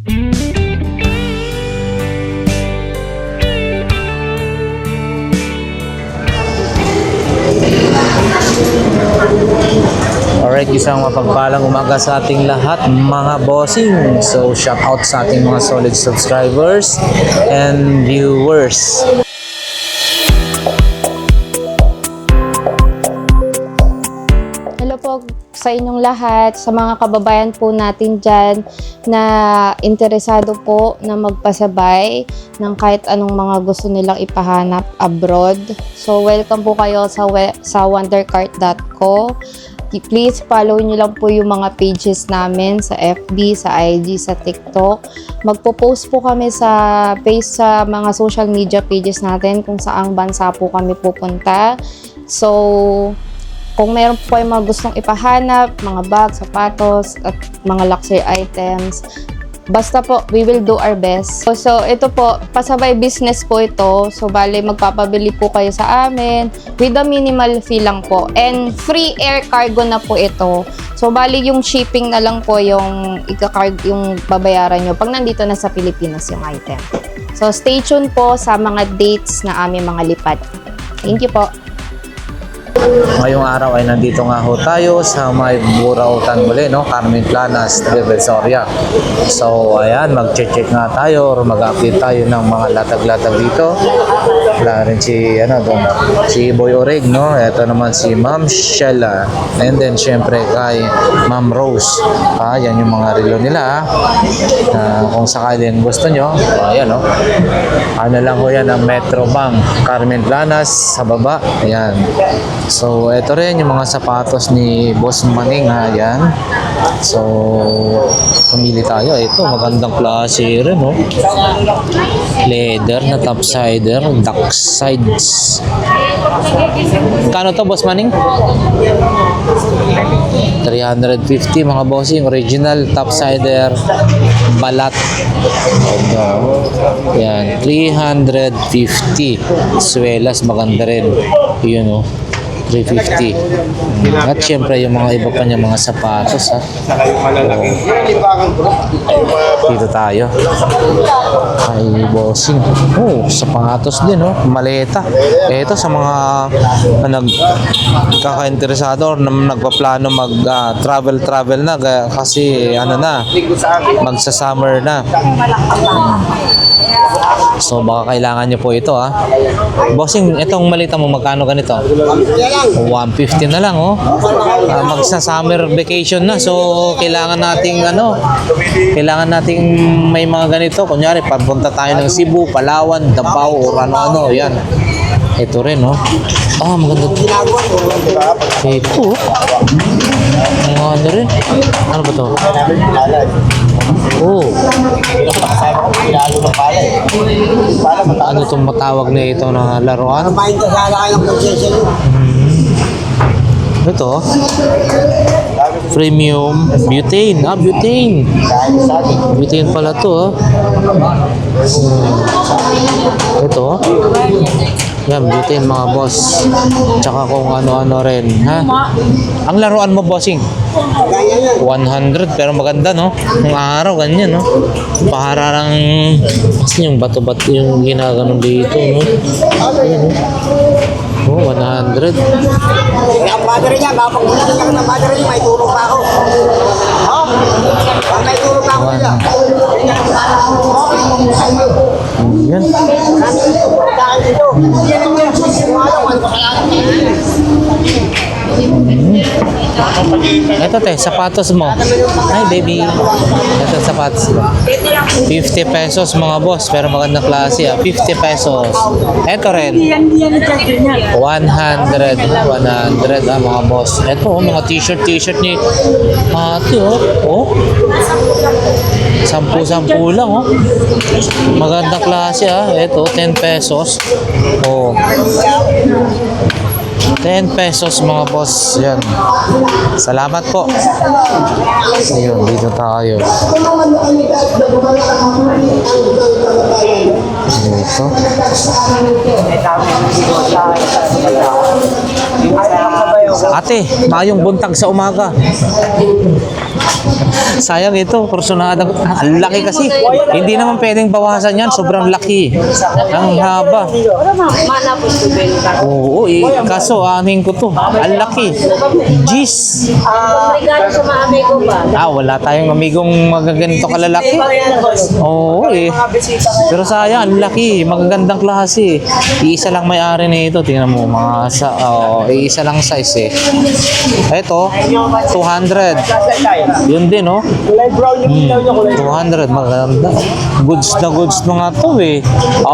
Alright, isang mapagpalang umaga sa ating lahat mga bossing. So shout out sa ating mga solid subscribers and viewers. Hello po sa inyong lahat, sa mga kababayan po natin dyan na interesado po na magpasabay ng kahit anong mga gusto nilang ipahanap abroad. So welcome po kayo sa wondercart.co. Please follow nyo lang po yung mga pages namin sa FB, sa IG, sa TikTok. Magpo-post po kami sa mga social media pages natin kung saang bansa po kami pupunta. So kung meron po kayong mga gustong ipahanap, mga bag, sapatos, at mga luxury items, basta po, we will do our best. So ito po, pasabay business po ito. So bale, magpapabili po kayo sa amin with a minimal fee lang po. And free air cargo na po ito. So bale, yung shipping na lang po yung yung babayaran nyo pag nandito na sa Pilipinas yung item. So stay tuned po sa mga dates na aming mga lipat. Thank you po. Ngayong araw ay nandito nga ho tayo sa may Burautan muli, no? Carmen Planas, Divisoria. So ayan, mag-check nga tayo or mag-update tayo ng mga latag-latag dito. Wala rin si Boy Oreg, no? Ito naman si Ma'am Shella. And then syempre kay Ma'am Rose. Yan yung mga relo nila. Kung sakaling gusto nyo, ayan, no? Ano lang ho yan ang Metro Bank, Carmen Planas sa baba. Ayan. So, ito rin yung mga sapatos ni Boss Maning, ayan. So, pumili tayo. Ito, magandang klase rin, no? Leather na topsider, duck sides. Kano to, Boss Maning? 350 mga bossing, original topsider balat. Ayan, 350. Swelas, maganda rin. Yun, no? 350. At syempre yung mga iba pa niya mga sapatos, ha. Dito tayo kay bossing. Sapatos din, no? Maleta. Ito sa mga nagkaka-interesado or nagpaplano mag travel na kasi magsa-summer na. So baka kailangan nyo po ito, ha. Bossing, itong malita mo magkano ganito? 150 na lang, oh. Magsa-summer vacation na. So kailangan nating may mga ganito. Kunyari, papunta tayo ng Cebu, Palawan, Davao, or ano-ano. Yan. Ito rin, oh. Maganda. Ito. Ano rin? Ano ba to? Ano itong matawag na ito na laruan? Ito, premium butane. Butane. Butane pala to, Ito. Yan, butane mga boss. Tsaka kung ano-ano rin, ha? Ang laruan mo, bossing? 100, pero maganda, no? Yung araw, ganyan, no? Pahararang kasi yung bato-bato yung ginaganon dito, no? Ayan, no? 100. Ang battery niya, kapag gusto niya ng battery niya, may tulong pa ako. May tulong pa ako niya. Yan. Ito sapatos mo. Hi baby. Ito sapatos mo. 50 pesos mga boss, pero magandang klase, 50 pesos. Ito rin. 100 mga boss. Ito mga t-shirt ni ate, Sampu lang, Magandang klase, Ito 10 pesos. 10 pesos mga boss. Yan. Salamat po. Ayun, dito tayo. Dito. Ate, mayong buntag sa umaga. Sayang ito, personada. Ang laki kasi. Hindi naman pwedeng bawasan yan. Sobrang laki. Ang haba. Oo, eh. Kaso, aning ko to. Ang laki. Jeez. Wala tayong amigong magaganito kalalaki. Oo, eh. Pero sayang, ang laki. Magagandang klase. Iisa lang may-ari na ito. Tingnan mo, iisa lang size eh. Ito, 200. Yun din, oh. 200, maganda. Goods na goods mga to eh.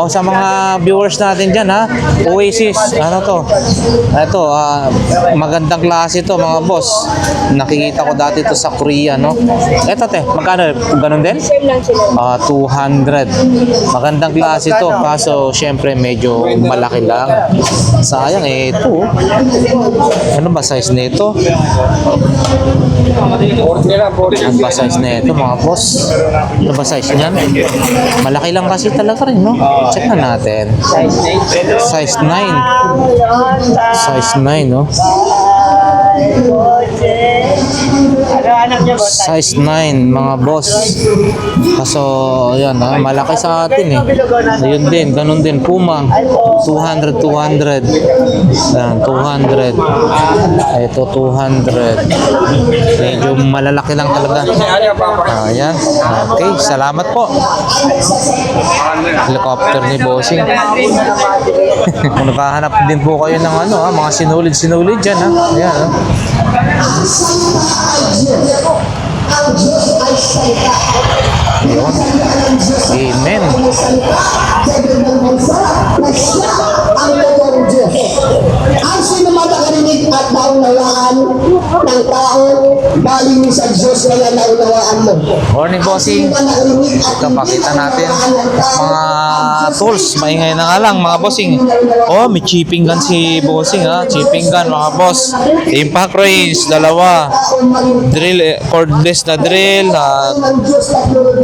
Sa mga viewers natin dyan ha, Oasis, ano to? Ito, magandang klase to mga boss. Nakikita ko dati to sa Korea, no? Ito te, magkano? Ganun din? 200. Magandang klase to, kaso syempre medyo malaki lang. Sayang eh, ito. Ano ba size nito? Ano ba size na ito mga boss? Ano ba size niyan? Malaki lang kasi talaga rin, no? Check na natin. Size 9. Size 9, no? Size 9 mga boss. Kaso ayan malaki sa atin eh. Ayun din, ganun din Puma. 200. Ayan, 200. Ito 200. Medyo malalaki lang talaga. Ayan. Okay, salamat po. Helicopter ni Bossing. Kung nakahanap din po kayo ng mga sinulid dyan Ayan Yun. Amen. Ang sino makakarinig at naunawaan ng tao galing sa Diyos na naunawaan mo. Morning bossing. Ito pakita natin mga tools. Maingay na nga lang mga bossing. May chipping gun si bossing Chipping gun mga boss. Impact range, dalawa. Drill, cordless na drill.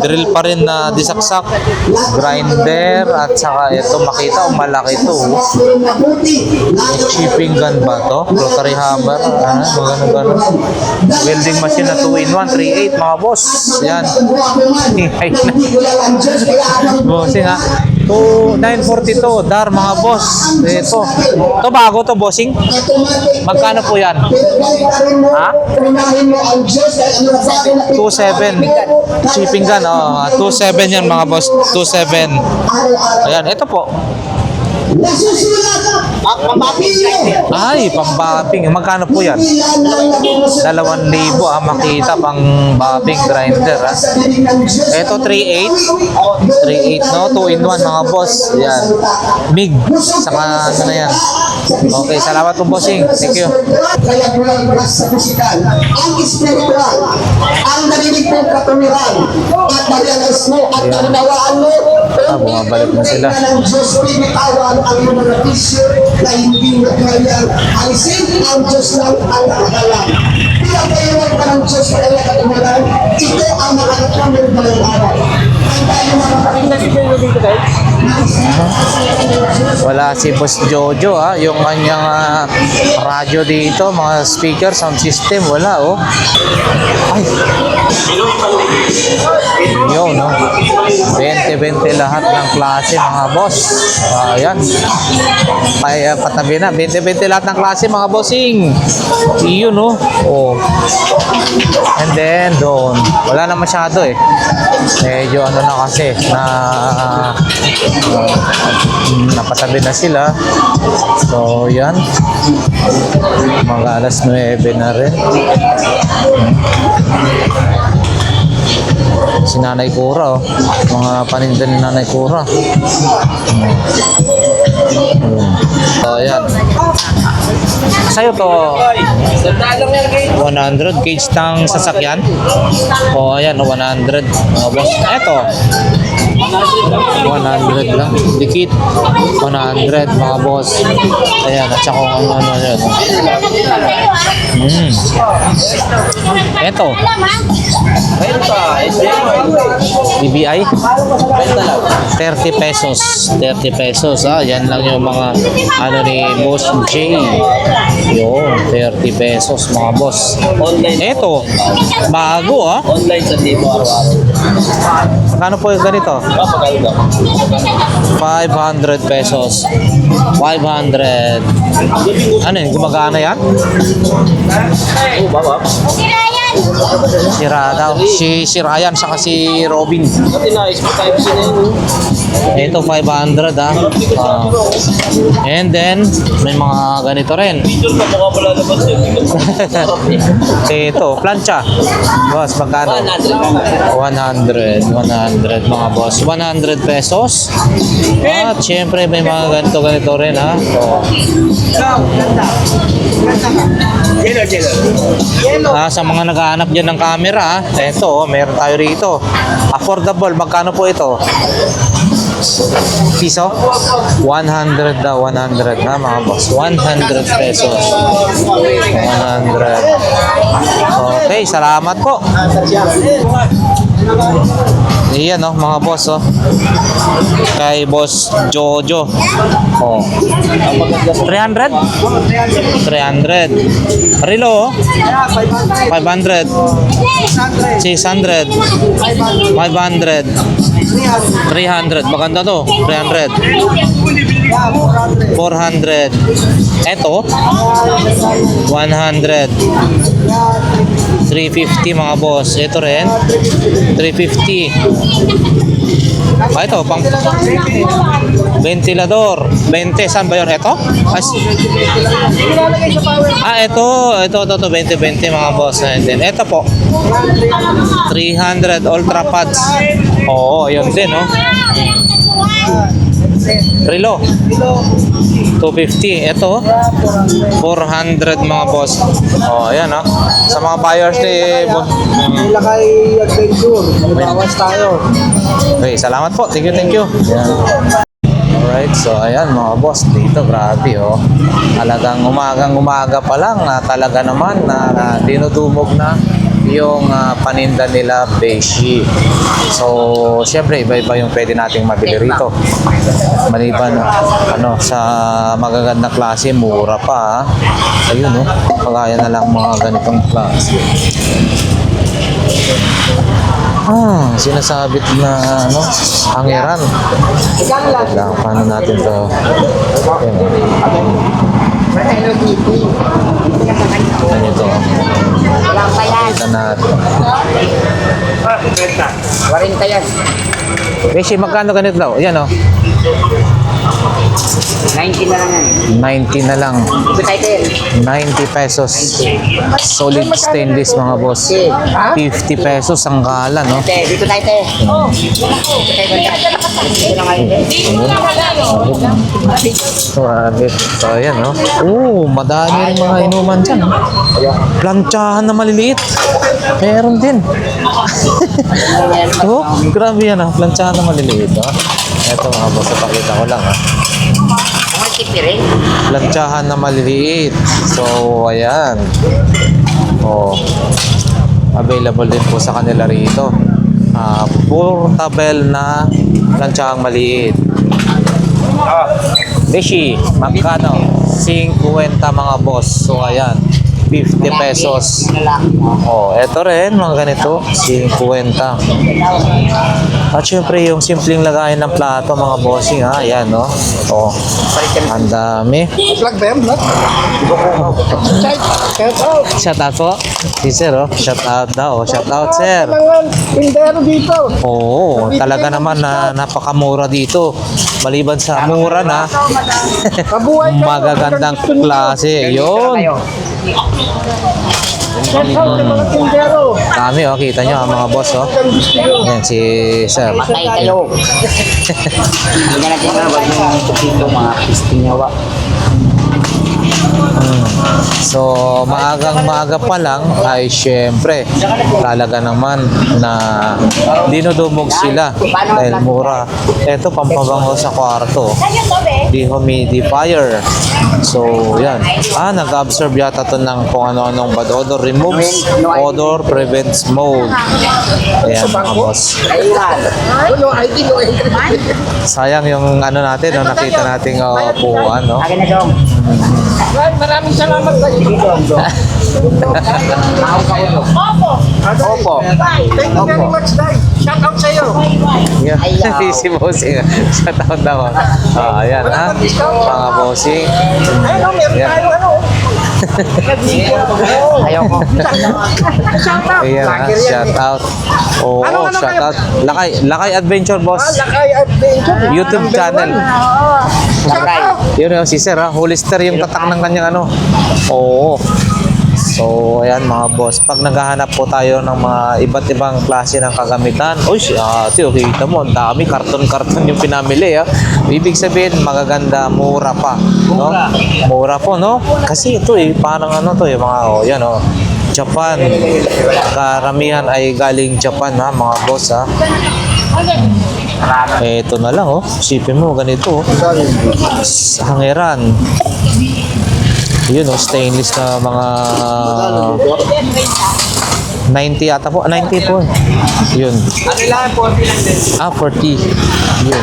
Drill pa rin na disaksak. Grinder at saka ito makita malaki ito. Chipping gun ba to? Rotary hammer. Magano. Welding machine na 2-in-1, 3-8 mga boss. Yan. Bossing 942 dar mga boss. Ito. Ito bago to bossing. Magkano po yan? 27. Shipping gun. 27 yan mga boss. 27. Ayan, ito po. Ay, pambapping. Magkano po yan? 2,000 makita pang bapping grinder Ito 3.8 no? 2-in-1 mga boss. Yan. Big. Saka ano na yan. Okay, salamat po bossing. Thank you. Kaya sa pisikal, ang spiritual, ang narinig mong katuwiran, at na-realize mo at naunawaan mo, bumabalik na sila. ng Diyos, pinitawan ang mga isyo na hindi mo kayang alisin ang Diyos lang ang nakakalam. Pinapayawag ka ng Diyos na kaya katuwiran, ito ang nakakakamil ng araw. Ang tayo mga Wala si Boss Jojo yung kanyang radyo dito, mga speaker, sound system, wala Ay. Yun 20-20 lahat ng klase mga boss. Ayan. Patabi na. 20-20 lahat ng klase mga bossing. Yun And then doon. Wala na masyado Medyo na kasi napatabi na sila. So yan. Mga alas 9 na rin. Si Nanay Cora mga paninda ni Nanay Cora. So ayan. Sa'yo to 100 gauge tang sasakyan. Ayan 100 boss. Eto 100 lang. Dikit 100 mga boss. Ayan at saka kung ano yun. Eto BBI 30 pesos. 30 pesos. Yan Yan lang yung mga ano ni Boss J. Yun, 30 pesos mga boss. Ito, bago ah. Online sa Dibo araw-araw. Magkano po yung ganito? 500 pesos. 500. Ano yun? Gumagana yan? Oo, baba. Sira daw. Si Ryan saka si Robin. Pati na, ispo tayo sa yun. Ito 500 ah. And then may mga ganito rin. Picture ka mukha pala labas yun. Ito, plancha. Boss, magkano? 100 mga boss. 100 pesos. At syempre may mga ganito rin ha. So, sa mga naghahanap dyan ng camera, eto, meron tayo rito. Affordable, magkano po ito? Piso? 100 daw, 100 na mga boss. 100 pesos. 100. Okay, salamat po. Iyan oh, mga boss oh. Kay Boss Jojo. Oh. 300? 300. Rilo oh. 500. 600. 500. 300. Maganda to. 300. 400. Eto 100. 350 mga boss. Ito rin 350. Ito pang ventilador. 20 saan ba yun? Ito? Ito 20 mga boss. And then ito po 300 ultra pads. Oo, yun din oh. Rilo 250. Ito 400 mga boss. Oh, ayan ah. Sa mga buyers ni Sila kay Adventure. Bawas tayo. Okay, salamat po. Thank you. Ayan. Alright, so ayan mga boss, dito grabe oh. Talagang umaga pa lang na talaga naman na dinudumog na yung paninda nila beshi. So, syempre iba-iba yung pwede nating mabili rito. Maliban sa magagandang klase, mura pa. Ayun oh, kagaya na lang mga ganitong klase. Sinasabit na hangiran. Paano natin to? Ano ito? Kita natin. 40 yan. Beshi, magkano ganito daw? Yan oh. 90 na lang yan. 90 na lang. Ito tayo 90 pesos. Solid stainless mga boss. 50 pesos ang kala, no? Dito tayo Grabe. So, ayan, no? Madami rin mga inuman dyan. Plantsahan na maliliit. Meron din. Grabe yan, plantsahan na maliliit, no? Ito mga boss, pakita ko lang, ha? Plantsahan na maliliit. So, ayan. Available din po sa kanila rito. Portable na plantsahang maliit. Beshi, magkano? 50 mga boss. So, ayan. 50 pesos. Eto rin, mga ganito. 50. At syempre, yung simpleng lagayan ng plato, mga bossing, ha? Ayan, no? Ito. Ang dami. Vlog ba yan? Vlog? Shout out po. Si sir, oh. Shout out daw. Shout out, sir. Tindero dito. Oo, talaga naman na napakamura dito. Maliban sa mura na, magagandang klase. Yun. Tindero. Dami, oh. Kita nyo, mga boss, oh. Yan, si sir. Patay kayo. Hindi na natin wag yung dito mga pistinyawa. So, maaga pa lang ay syempre talaga naman na dinudumog sila dahil mura. Ito, pampabango sa kwarto. Dehumidifier. So, yan. Nag-absorb yata to ng kung ano-anong bad odor. Removes odor, prevents mold. Ayan, mga boss. Sayang yung ano natin, no, nakita nating upuan, no? Akin na dong. Maraming salamat kayo. Opo. Thank you very much, Day. Shout out sa'yo. Yeah. Si bossing. Shout out daw. Ayan, ha? Mga bossing. Ayun, meron Yeah. tayo ano. Ayoko. Shout out. Ayan, ha? Shout out. Oo, Ano shout kayo? out. Lakay Adventure, boss. Lakay Adventure. YouTube channel. Shout out. Yun yung si Sir, ha? Hollister yung tatak ng kanyang ano. Oo. So, ayan mga boss. Pag naghahanap po tayo ng mga iba't ibang klase ng kagamitan, uy, ate, kita mo, ang dami, karton-karton yung pinamili, ha? Ibig sabihin, magaganda, mura pa. No? Mura po, no? Kasi ito, parang ano to, yung mga, yan, Japan. Karamihan ay galing Japan, ha, mga boss, ha? Ito na lang, Sipin mo, ganito, Hangeran. Yun, stainless na mga 90 yata po. 90 po. Yun. Ano lang, 40 lang din. 40. Yun,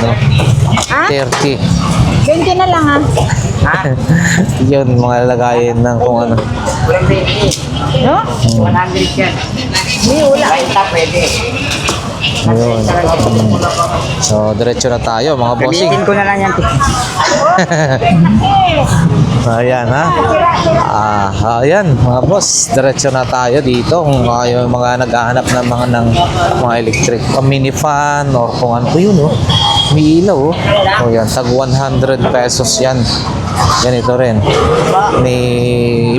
30. 20 na lang Yun, mga lagayin ng kung ano. Walang 20. No? 100 yan. Hindi, wala. Kahit na pwede. Yun. So, diretso na tayo, mga bossing. Gamitin ko na lang yan. Ayan, ha? Ayan, mga boss. Diretso na tayo dito kung yung mga naghahanap ng mga electric. Mini fan or kung ano yun, May ilaw, O yan, tag 100 pesos yan. Ganito rin. May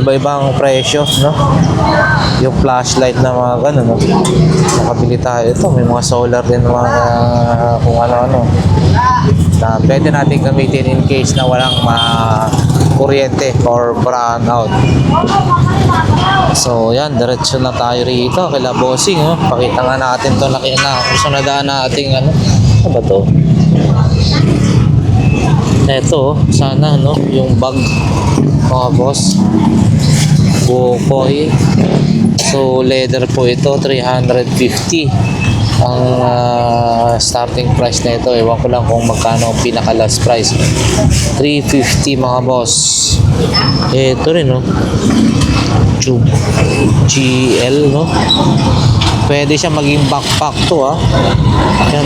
iba-ibang presyo, no? Yung flashlight na mga ganun, Nakabili tayo. Ito, may mga solar din, mga kung ano-ano. Na pwede natin gamitin in case na walang kuryente or brownout. So, yan, diretso na tayo rito kila bossing, Pakita nga natin to laki na kung nadaan nating ano ba to? Ito, sana, yung bag, mga boss. Bukoy. So, leather po ito, 350. Ang starting price na ito, ewan ko lang kung magkano ang pinaka last price. 350, mga boss. Ito rin, Tube GL, Pwede siya maging backpack to, Yan,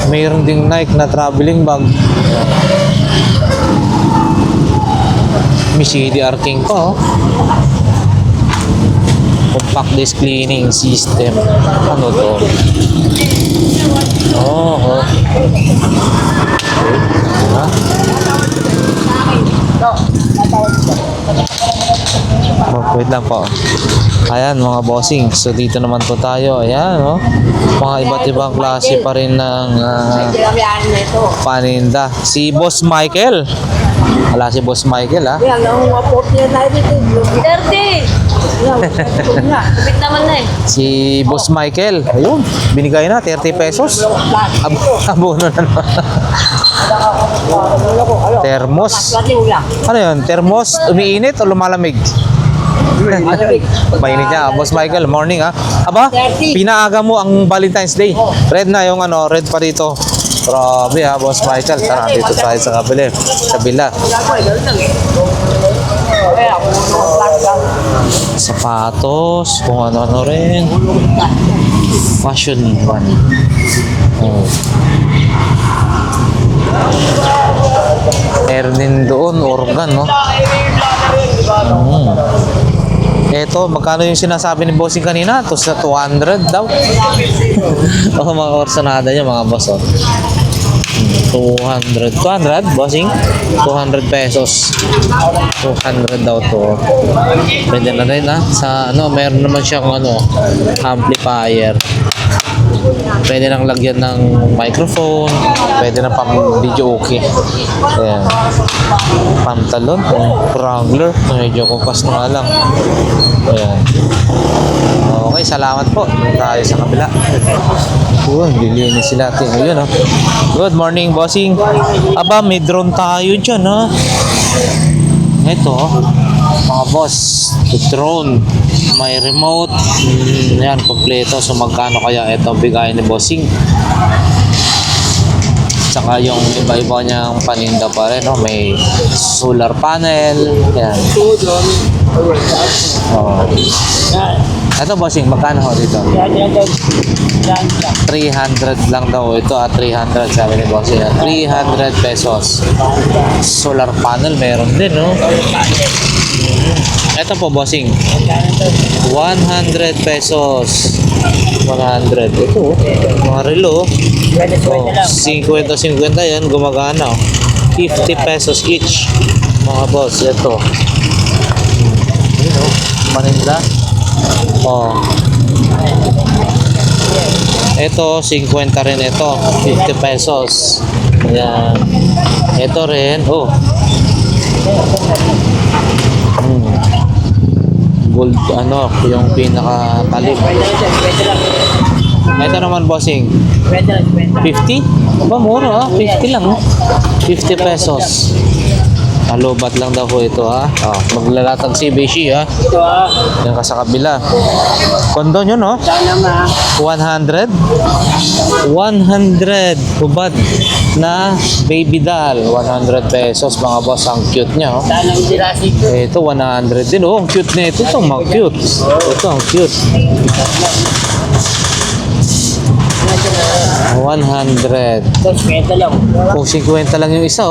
Mayroon ding Nike na traveling bag. May CDR King pa, Compact disc cleaning system. Ano to? Wait lang po. Ayan, mga bossing. So, dito naman po tayo. Ayan, Mga iba't ibang klase pa rin ng paninda. Si Boss Michael. Wala si Boss Michael, ha? Yan, ang wapot niya na dito. 30! Kapit naman na Si Boss Michael. Ayun, binigay na 30 pesos. Abono na naman. Thermos. Ano yun? Thermos? Umiinit o lumalamig? Mainit niya. Boss Michael, morning, ha? Aba, pinaaga mo ang Valentine's Day. Red na yung red pa dito. Grabe, ha, Boss Michael. Tara, dito tayo sa kabila. Sapatos, kung ano-ano rin. Fashion one. Meron din doon, organ, Ito, magkano yung sinasabi ni bossing kanina? To sa 200 daw. Mga orsonada niya, mga boss, 200, bossing? 200 pesos. 200 daw to. Pwede na rin sa meron naman siyang amplifier. Pwede nang lagyan ng microphone. Pwede na pang video okay. Ayan. Pantalon. Wrangler. Medyo kupas na nga lang. Ayan. Okay, salamat po. Tayo sa kabila. Lilinis sila. Ayun, Good morning, bossing. Aba, may drone tayo dyan, Ito, mga boss, drone. May remote. Yan, kompleto. So, magkano kaya ito bigay ni bossing? Saka yung iba-iba niyang paninda pa rin, May solar panel. Yan. Ito, bossing, magkano dito? 300 lang daw ito 300 sabi ni bossing 300 pesos solar panel meron din ito po bossing 100 pesos 100 ito mga relo 50 yan gumagana 50 pesos each mga boss ito paninda ito, 50 rin ito. 50 pesos. Ayan. Ito rin. Gold, yung pinaka-talim. Ito naman, bossing. 50? Aba, mura 50 lang, 50 pesos. Lobat lang daw po ito maglalatag si Beshi Yan ka sa kabila. Kondo nyo 100 hubad na baby doll 100 pesos mga boss. Ang cute nya ito 100 din ang cute na ito. Ito mga cute. Ito ang cute 100 50 lang 50 lang yung isa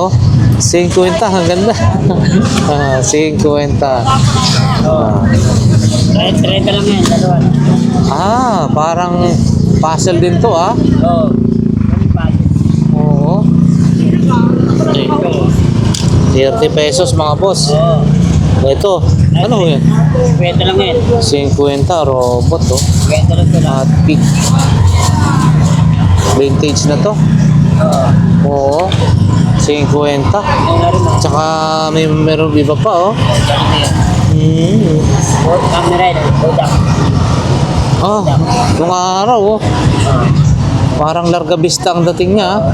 50 ang ganda 50 30 lang yan, dalawa. parang puzzle din to oo 30 pesos mga boss ito ano yan 50 lang yan 50 robot 50 lang ito at peak vintage na to oo 50 tsaka meron iba pa mga araw parang Larga Vista ang dating niya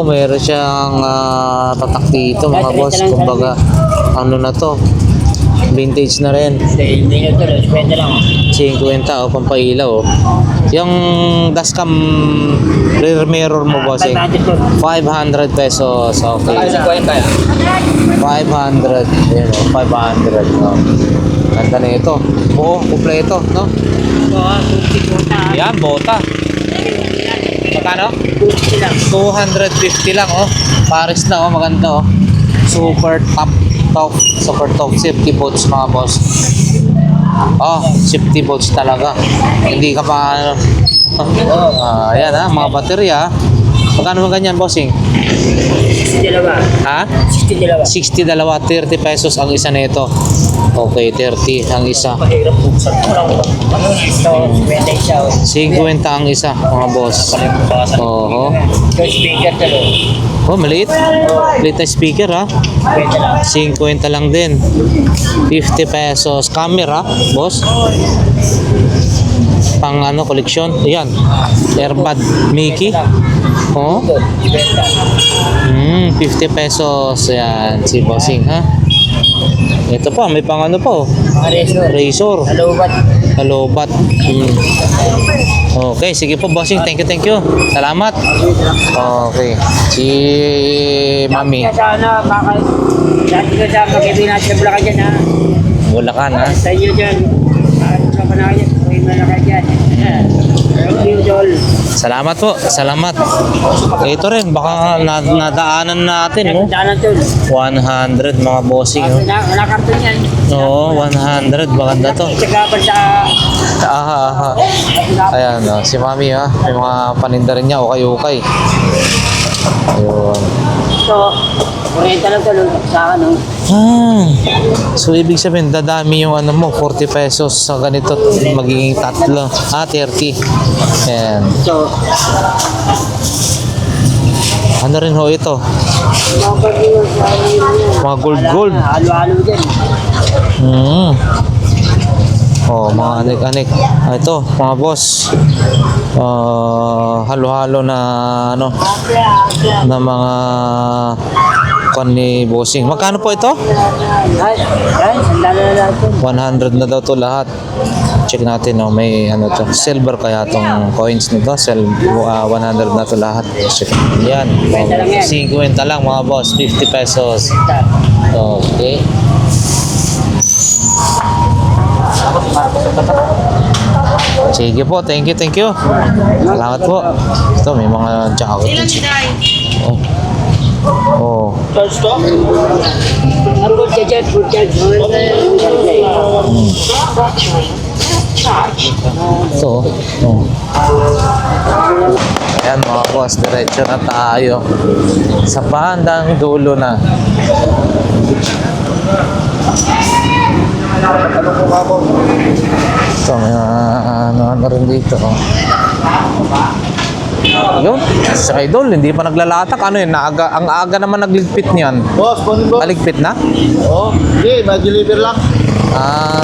meron siyang tatak dito mga boss kumbaga na to vintage na rin 50 pampailaw yung dashcam rear mirror mo bossing 500 pesos okay 500 yun 500 ganda na ito kumpleto yan bota magkano? 250 lang Paris na maganda super top safety boots mga boss safety boots talaga hindi ka pa ayan mga baterya magkano ganyan bossing? 62 62 30 pesos ang isa nito okay 30 ang isa 50 ang isa mga boss maliit na speaker 50 lang din 50 pesos camera boss pang koleksyon ayan earbud Mickey 50 pesos yan si bossing ito pa may pang razor halobat okay sige po bossing thank you salamat okay si mami dati ka sa magkaibigan natin sa Bulacan dyan Bulacan sa inyo dyan sa panahon dyan may malakad dyan thank you Joel Salamat po, salamat. Ito rin, baka nadaanan natin, no? Daanan to. 100 mga bossing, no? Wala karton yan. Oo, 100, maganda to. Tsagapan sa... Aha. Ayan, si Mami, ha? May mga paninda rin niya, ukay-ukay. Ayun. So, 40 lang to sa ano. So ibig sabihin dadami yung ano mo 40 pesos sa ganito magiging 3 30. Ayan. So, Ano rin ho ito? Mga gold. halo-halo din. Oh, mga anik-anik. Ito, mga boss. Halo-halo na ano na mga kon ni bossing. Magkano po ito? Ay, sandalo na natin. 100 na daw to lahat. Check natin, no, may ano to, silver kaya tong coins nito, 100 na to lahat. Check. Yan. 50 lang mga boss, 50 pesos. Okay. Sige po, thank you. Salamat po. Ito, may mga jacket. Oh. Charge to? Good charge. Ito. Oh. Ayan mga boss, diretso na tayo sa bandang dulo na. Ito, may ano rin dito. Oh. Yun, si Idol, hindi pa naglalatag. Ano yun, ang aga naman nagligpit niyan. Boss, morning boss. Aligpit na? Oo, hindi, mag-deliver lang.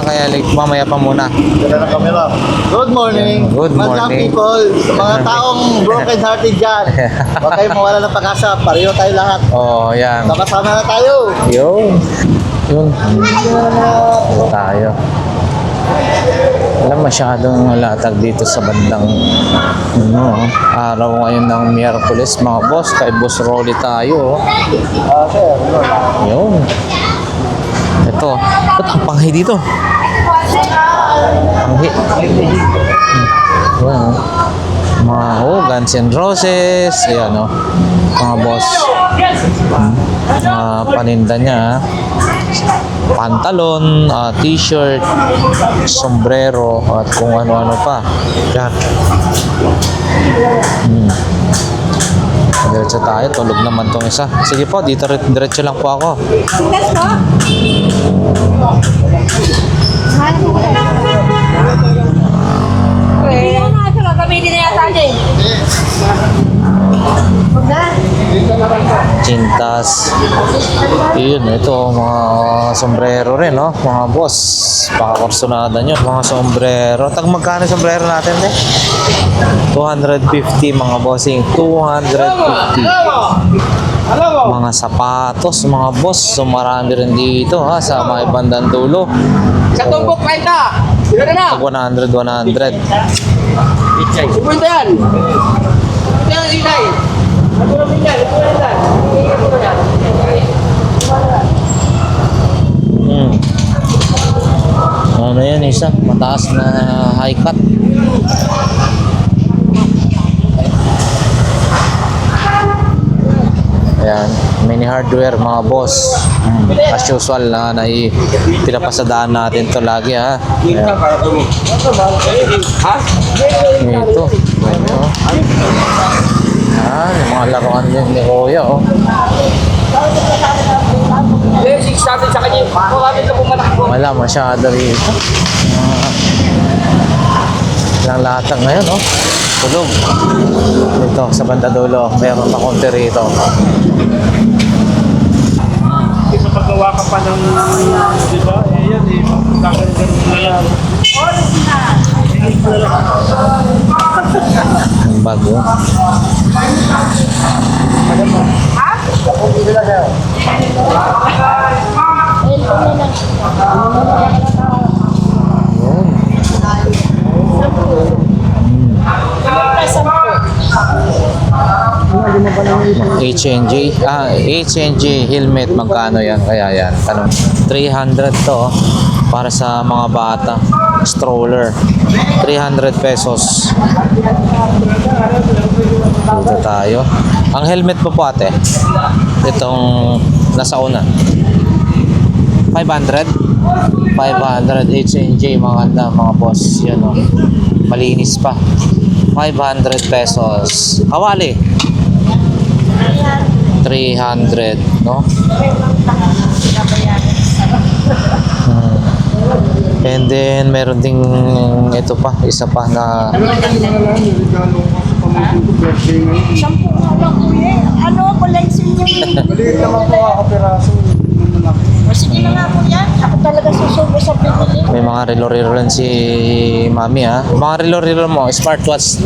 Kaya mamaya pa muna. Ganda ng camera. Good morning. Good Madlang morning. people, sa mga taong broken hearted dyan. Huwag kayong mawala ng pag-asa. Pareho tayo lahat. Oh, yan. Makasama na tayo. Yun. Ito tayo. Wala masyadong latag dito sa bandang araw ngayon ng Miyerkules mga boss. Kay Boss Rolly tayo. Sir. Yun. Ito. Ba't ang panghi dito? Panghi. Yan. Mga Guns N' Roses. Ayan o. Mga boss. Mga paninda niya. Pantalon, t-shirt, sombrero, at kung ano-ano pa. Yan. Diretso tayo. Tulog naman tong isa. Sige po, dito diretso lang po ako. Cintas. Yun, ito mga sombrero rin, no? Mga boss, pakakursunada nyo. Mga sombrero. Tag magkano sombrero natin, eh? 250 mga bossing. 250. Mga sapatos, mga boss. So marami rin dito, ha? Sa mga bandang dulo. Sa tumbok, 30. Sino na? Tag 100. Pupunta yan. Ito yan, Inay. Ano na pinyan? Ano yan, isa? Mataas na high cut. Ayan, mini hardware mga boss. As usual na pinapasadaan natin to lagi, ha. Ayan. Ito. Yung mga laruan ni Kuya, oh. Six natin sa kanya. Kung na pumatak po. Wala masyado rito. Ilang latag ngayon, oh. Tulog. Dito, sa banda dulo, mayroon pa konti rito. Sa paggawa ka pa ng, di ba? Eh, yan eh. Magkakaroon na yan. Ang bago. H&J helmet magkano yan kaya yan tanong 300 to, oh. para sa mga bata. Stroller. 300 pesos. Dito tayo. Ang helmet po po ate. Itong nasa una. 500? 500 H&J mga ganda mga boss. Yan o. Malinis pa. 500 pesos. Kawali. 300, no? And then meron ding ito pa, isa pa na Sampu nga lang kuya. Ano, collection niyo. Maliit naman po ako peraso. O sige na nga kuya. Ako talaga susubo sa bibili. may mga relo-relo lang si Mami ha. Mga relo-relo mo, smartwatch.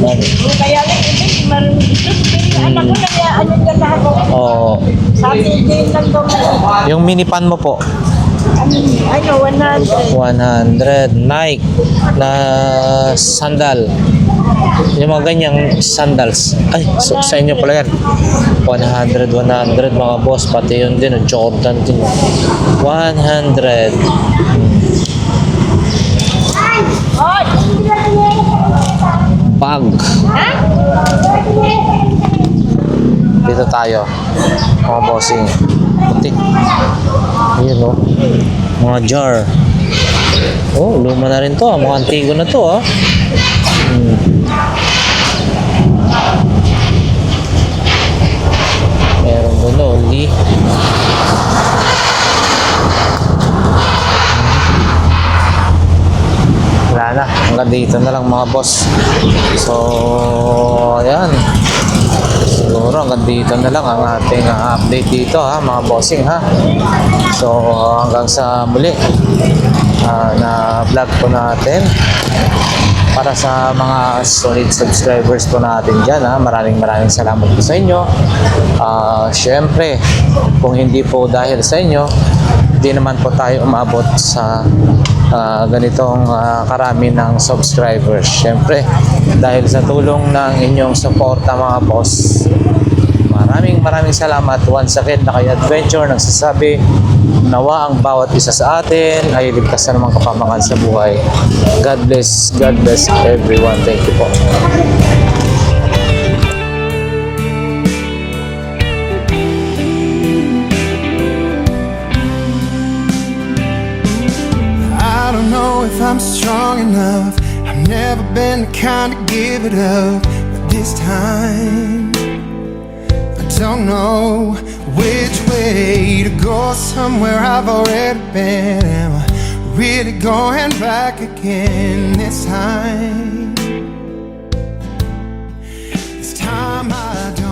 Kaya lang, hindi marunong ito. Anak ko na kaya ano ka na ako. Oo. Sa atin din lang daw na. Yung mini pan mo po, Ano, 100. 100. Nike na sandal. Yung mga ganyang sandals. Ay, sa inyo pala yan. 100 mga boss. Pati yun din, Jordan din. 100. Bag. Dito tayo. Mga bossing. Putik. Ayan o. Mga jar. Oh, luma na rin to. Mga antigo na to ah. Meron doon only. Wala na. Hanggang dito na lang mga boss. So, ayan. Siguro hanggang dito na lang ang ating update dito ha mga bossing ha. So hanggang sa muli na vlog po natin para sa mga solid subscribers po natin dyan ha. Maraming salamat po sa inyo. Syempre kung hindi po dahil sa inyo hindi naman po tayo umabot sa ganitong karami ng subscribers. Syempre, dahil sa tulong ng inyong suporta mga boss. Maraming salamat once again na kayo adventure nagsasabi nawa ang bawat isa sa atin ay ligtas na namang kapamakan sa buhay. God bless everyone. Thank you po. I don't know if I'm strong enough. I've never been the kind to give it up, but this time I don't know which way to go. Somewhere I've already been. Am I really going back again this time? This time I don't.